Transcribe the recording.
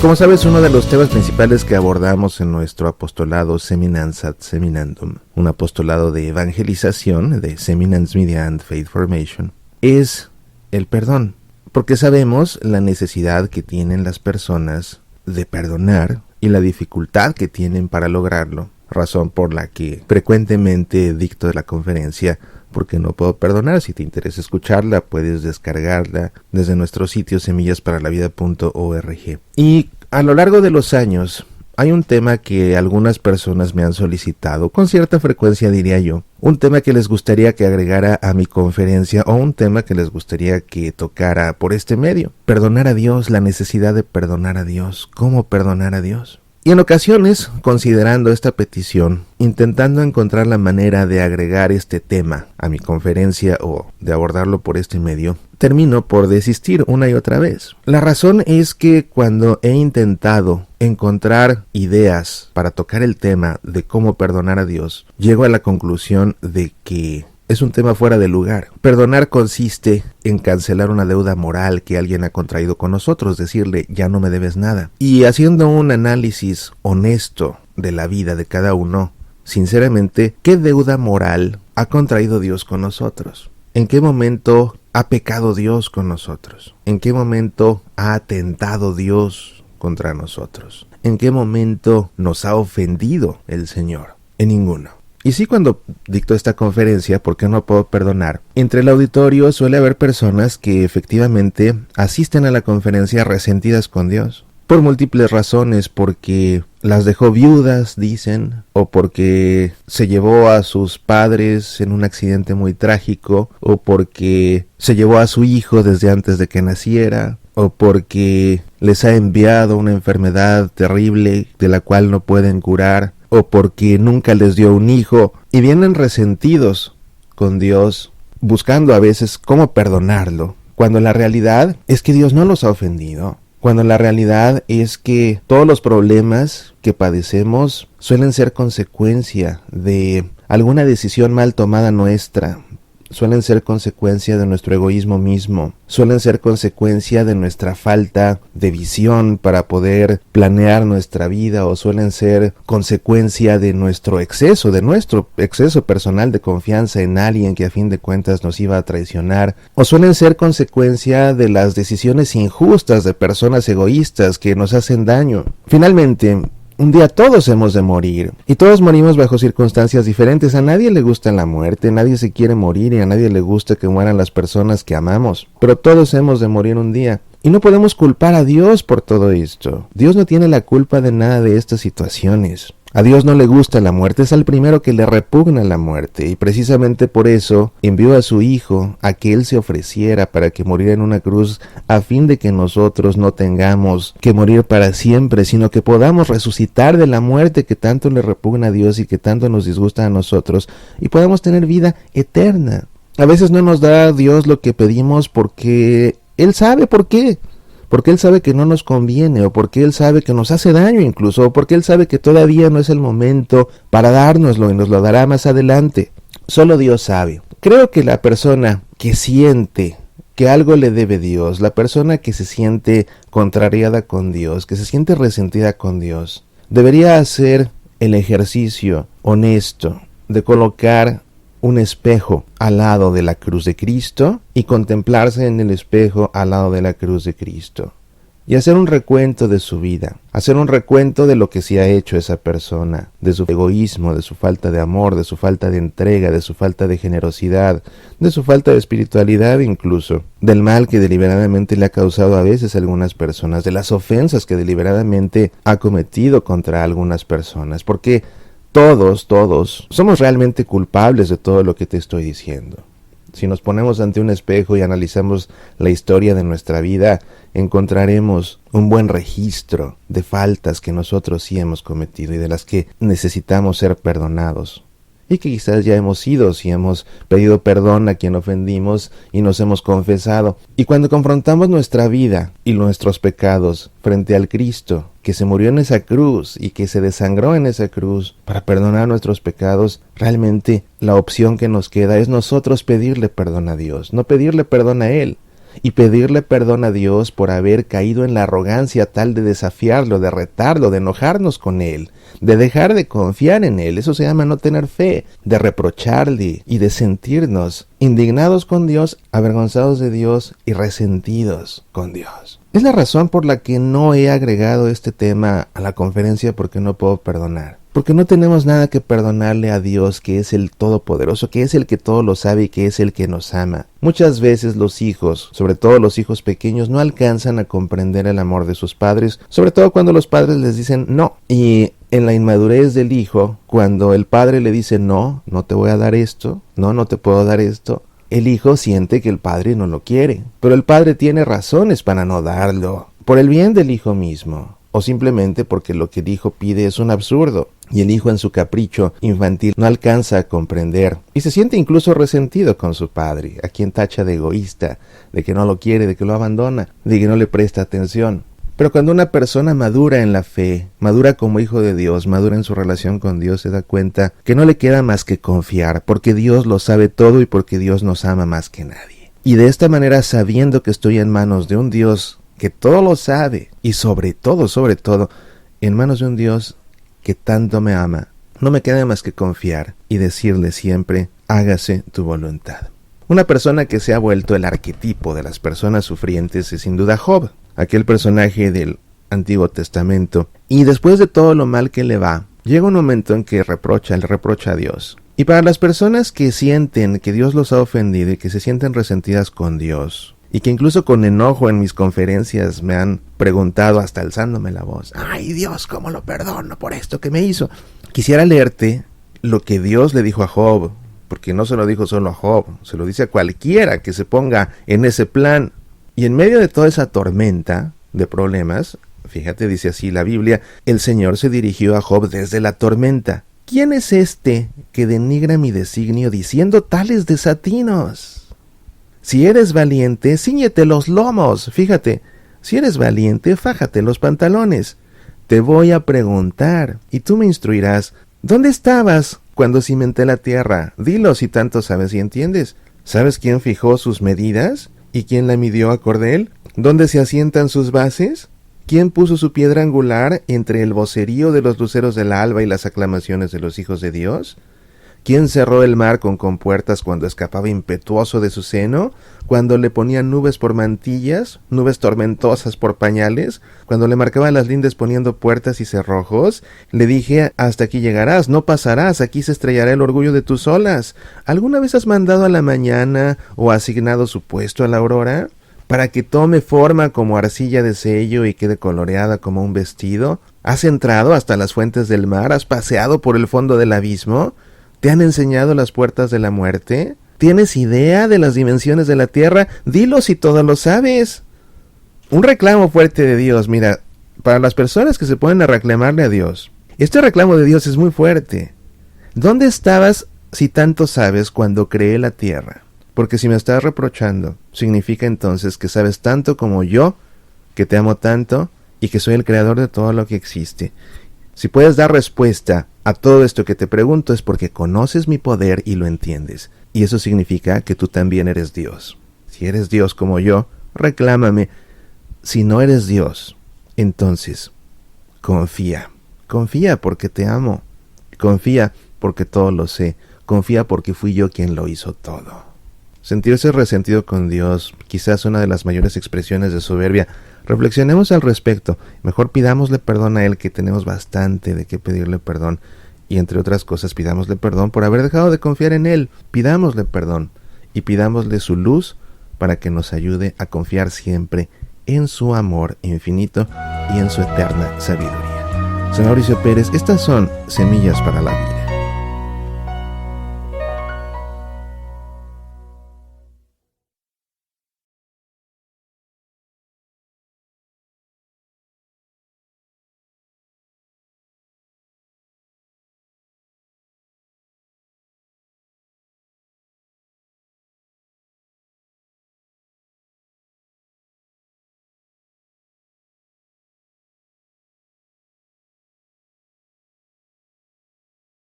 Como sabes, uno de los temas principales que abordamos en nuestro apostolado Seminans ad Seminandum, un apostolado de evangelización de Seminans Media and Faith Formation, es el perdón, porque sabemos la necesidad que tienen las personas de perdonar y la dificultad que tienen para lograrlo, razón por la que frecuentemente dicto la conferencia Porque no puedo perdonar. Si te interesa escucharla, puedes descargarla desde nuestro sitio semillasparalavida.org. Y a lo largo de los años hay un tema que algunas personas me han solicitado, con cierta frecuencia diría yo, un tema que les gustaría que agregara a mi conferencia o un tema que les gustaría que tocara por este medio. Perdonar a Dios, la necesidad de perdonar a Dios, ¿cómo perdonar a Dios? Y en ocasiones, considerando esta petición, intentando encontrar la manera de agregar este tema a mi conferencia o de abordarlo por este medio, termino por desistir una y otra vez. La razón es que cuando he intentado encontrar ideas para tocar el tema de cómo perdonar a Dios, llego a la conclusión de que es un tema fuera de lugar. Perdonar consiste en cancelar una deuda moral que alguien ha contraído con nosotros, decirle, ya no me debes nada. Y haciendo un análisis honesto de la vida de cada uno, sinceramente, ¿qué deuda moral ha contraído Dios con nosotros? ¿En qué momento ha pecado Dios con nosotros? ¿En qué momento ha atentado Dios contra nosotros? ¿En qué momento nos ha ofendido el Señor? En ninguno. Y sí, cuando dicto esta conferencia, ¿por qué no puedo perdonar? Entre el auditorio suele haber personas que efectivamente asisten a la conferencia resentidas con Dios. Por múltiples razones, porque las dejó viudas, dicen, o porque se llevó a sus padres en un accidente muy trágico, o porque se llevó a su hijo desde antes de que naciera, o porque les ha enviado una enfermedad terrible de la cual no pueden curar, o porque nunca les dio un hijo, y vienen resentidos con Dios, buscando a veces cómo perdonarlo, cuando la realidad es que Dios no los ha ofendido, cuando la realidad es que todos los problemas que padecemos suelen ser consecuencia de alguna decisión mal tomada nuestra, suelen ser consecuencia de nuestro egoísmo mismo, suelen ser consecuencia de nuestra falta de visión para poder planear nuestra vida, o suelen ser consecuencia de nuestro exceso personal de confianza en alguien que a fin de cuentas nos iba a traicionar, o suelen ser consecuencia de las decisiones injustas de personas egoístas que nos hacen daño. Finalmente, un día todos hemos de morir, y todos morimos bajo circunstancias diferentes. A nadie le gusta la muerte, nadie se quiere morir, y a nadie le gusta que mueran las personas que amamos. Pero todos hemos de morir un día, y no podemos culpar a Dios por todo esto. Dios no tiene la culpa de nada de estas situaciones. A Dios no le gusta la muerte, es al primero que le repugna la muerte, y precisamente por eso envió a su Hijo a que Él se ofreciera para que muriera en una cruz, a fin de que nosotros no tengamos que morir para siempre, sino que podamos resucitar de la muerte que tanto le repugna a Dios y que tanto nos disgusta a nosotros, y podamos tener vida eterna. A veces no nos da Dios lo que pedimos porque Él sabe por qué. Porque Él sabe que no nos conviene, o porque Él sabe que nos hace daño incluso, o porque Él sabe que todavía no es el momento para dárnoslo y nos lo dará más adelante. Solo Dios sabe. Creo que la persona que siente que algo le debe Dios, la persona que se siente contrariada con Dios, que se siente resentida con Dios, debería hacer el ejercicio honesto de colocar un espejo al lado de la cruz de Cristo y contemplarse en el espejo al lado de la cruz de Cristo y hacer un recuento de su vida, hacer un recuento de lo que se ha hecho esa persona, de su egoísmo, de su falta de amor, de su falta de entrega, de su falta de generosidad, de su falta de espiritualidad incluso, del mal que deliberadamente le ha causado a veces a algunas personas, de las ofensas que deliberadamente ha cometido contra algunas personas, porque todos somos realmente culpables de todo lo que te estoy diciendo. Si nos ponemos ante un espejo y analizamos la historia de nuestra vida, encontraremos un buen registro de faltas que nosotros sí hemos cometido y de las que necesitamos ser perdonados. Y que quizás ya hemos ido, si hemos pedido perdón a quien ofendimos y nos hemos confesado. Y cuando confrontamos nuestra vida y nuestros pecados frente al Cristo, que se murió en esa cruz y que se desangró en esa cruz para perdonar nuestros pecados, realmente la opción que nos queda es nosotros pedirle perdón a Dios, no pedirle perdón a Él. y pedirle perdón a Dios por haber caído en la arrogancia tal de desafiarlo, de retarlo, de enojarnos con Él, de dejar de confiar en Él. Eso se llama no tener fe, de reprocharle y de sentirnos indignados con Dios, avergonzados de Dios y resentidos con Dios. Es la razón por la que no he agregado este tema a la conferencia, porque no puedo perdonar. Porque no tenemos nada que perdonarle a Dios, que es el Todopoderoso, que es el que todo lo sabe y que es el que nos ama. Muchas veces los hijos, sobre todo los hijos pequeños, no alcanzan a comprender el amor de sus padres, sobre todo cuando los padres les dicen no. Y en la inmadurez del hijo, cuando el padre le dice no, no te voy a dar esto, no te puedo dar esto, el hijo siente que el padre no lo quiere. Pero el padre tiene razones para no darlo, por el bien del hijo mismo, o simplemente porque lo que el hijo pide es un absurdo. Y el hijo en su capricho infantil no alcanza a comprender y se siente incluso resentido con su padre, a quien tacha de egoísta, de que no lo quiere, de que lo abandona, de que no le presta atención. Pero cuando una persona madura en la fe, madura como hijo de Dios, madura en su relación con Dios, se da cuenta que no le queda más que confiar, porque Dios lo sabe todo y porque Dios nos ama más que nadie. Y de esta manera, sabiendo que estoy en manos de un Dios que todo lo sabe, y sobre todo, en manos de un Dios que tanto me ama, no me queda más que confiar y decirle siempre, hágase tu voluntad. Una persona que se ha vuelto el arquetipo de las personas sufrientes es sin duda Job, aquel personaje del Antiguo Testamento. Y después de todo lo mal que le va, llega un momento en que le reprocha a Dios. Y para las personas que sienten que Dios los ha ofendido y que se sienten resentidas con Dios, y que incluso con enojo en mis conferencias me han preguntado hasta alzándome la voz, ¡ay Dios, cómo lo perdono por esto que me hizo! Quisiera leerte lo que Dios le dijo a Job, porque no se lo dijo solo a Job, se lo dice a cualquiera que se ponga en ese plan. Y en medio de toda esa tormenta de problemas, fíjate, dice así la Biblia, el Señor se dirigió a Job desde la tormenta. ¿Quién es este que denigra mi designio diciendo tales desatinos? Si eres valiente, cíñete los lomos. Fíjate, si eres valiente, fájate los pantalones. Te voy a preguntar, y tú me instruirás. ¿Dónde estabas cuando cimenté la tierra? Dilo si tanto sabes y entiendes. ¿Sabes quién fijó sus medidas? ¿Y quién la midió a cordel? ¿Dónde se asientan sus bases? ¿Quién puso su piedra angular entre el vocerío de los luceros del alba y las aclamaciones de los hijos de Dios? ¿Quién cerró el mar con compuertas cuando escapaba impetuoso de su seno? ¿Cuando le ponían nubes por mantillas, nubes tormentosas por pañales? ¿Cuando le marcaban las lindes poniendo puertas y cerrojos? Le dije, hasta aquí llegarás, no pasarás, aquí se estrellará el orgullo de tus olas. ¿Alguna vez has mandado a la mañana o asignado su puesto a la aurora? ¿Para que tome forma como arcilla de sello y quede coloreada como un vestido? ¿Has entrado hasta las fuentes del mar? ¿Has paseado por el fondo del abismo? ¿Te han enseñado las puertas de la muerte? ¿Tienes idea de las dimensiones de la tierra? Dilo si todo lo sabes. Un reclamo fuerte de Dios. Mira, para las personas que se ponen a reclamarle a Dios, este reclamo de Dios es muy fuerte. ¿Dónde estabas si tanto sabes cuando creé la tierra? Porque si me estás reprochando, significa entonces que sabes tanto como yo, que te amo tanto y que soy el creador de todo lo que existe. Si puedes dar respuesta a todo esto que te pregunto es porque conoces mi poder y lo entiendes. Y eso significa que tú también eres Dios. Si eres Dios como yo, reclámame. Si no eres Dios, entonces confía. Confía porque te amo. Confía porque todo lo sé. Confía porque fui yo quien lo hizo todo. Sentirse resentido con Dios, quizás una de las mayores expresiones de soberbia. Reflexionemos al respecto. Mejor pidámosle perdón a Él, que tenemos bastante de qué pedirle perdón. Y entre otras cosas, pidámosle perdón por haber dejado de confiar en Él. Pidámosle perdón y pidámosle su luz para que nos ayude a confiar siempre en su amor infinito y en su eterna sabiduría. Soy Mauricio Pérez. Estas son Semillas para la Vida.